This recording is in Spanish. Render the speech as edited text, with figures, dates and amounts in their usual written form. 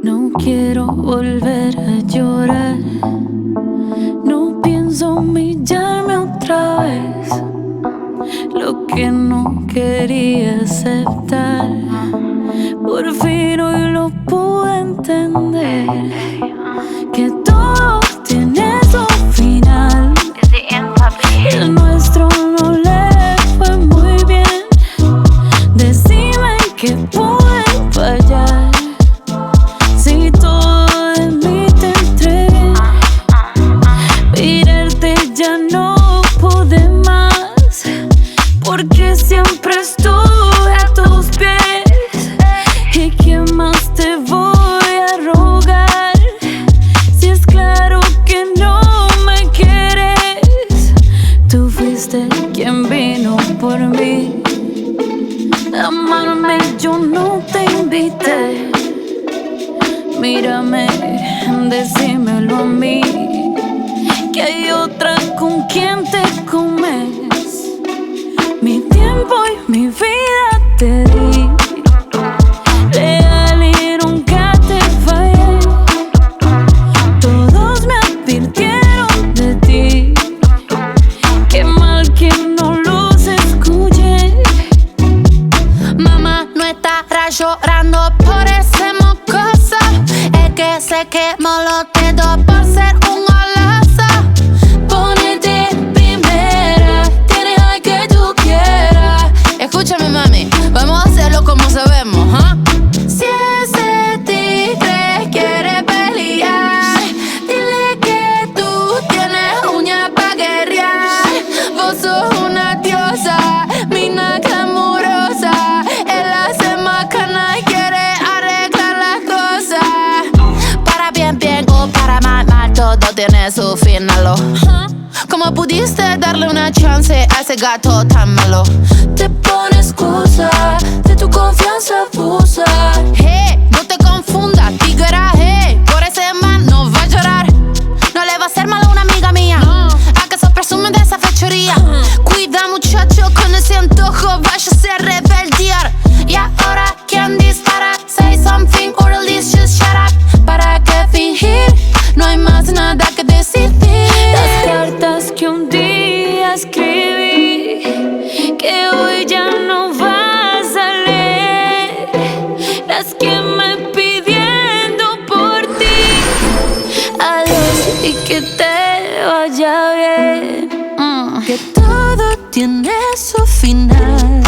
No quiero volver a llorar. No pienso humillarme otra vez. Lo que no quería aceptar, por fin hoy lo pude entender. Que todo tiene su final. El nuestro no le fue muy bien. Decime que pude fallar. Si todo de mí te entregué, mirarte ya no pude más, porque siempre estuve a tus pies. ¿Y qué más te voy a rogar? Si es claro que no me quieres. Tú fuiste quien vino por mí. Amarme yo no te invité. Mírame, decímelo a mí, que hay otra con quien te comes. Mi tiempo y mi vida te di, leal y nunca te fallé. Todos me advirtieron de ti, qué mal que no los escuché. Mamá no estará llorando por ese mocoso. Es que se quemó los dedos por ser un goloso. Ponete primera, tienes al que tú quieras. Escúchame, mami, vamos a hacerlo como sabemos, ¿ah? Si ese tigre quiere pelear, dile que tú tienes uñas pa' guerrear. Vos sos una diosa, mina glamurosa. Él hace macana y quiere arreglar las cosas. Para bien, bien o para mal, mal, todo tiene su final. ¿Cómo pudiste darle una chance a ese gato tan malo? Te pone excusa, de tu confianza abusa. Hey, no te confundas, tiguera, hey. Por ese man no va a llorar. No le va a hacer mal a una amiga mía. ¿Acaso presume de esa fechoría? Cuida, muchacho, con ese antojo váyase a rebeldear. Y ahora, ¿quién dispara? Say something or at least just shut up. ¿Para qué fingir? No hay más nada que decir. Las cartas que un día escribí, que hoy ya no vas a leer. Las que me pidiendo por ti. Adiós y que te vaya bien. Que todo tiene su final.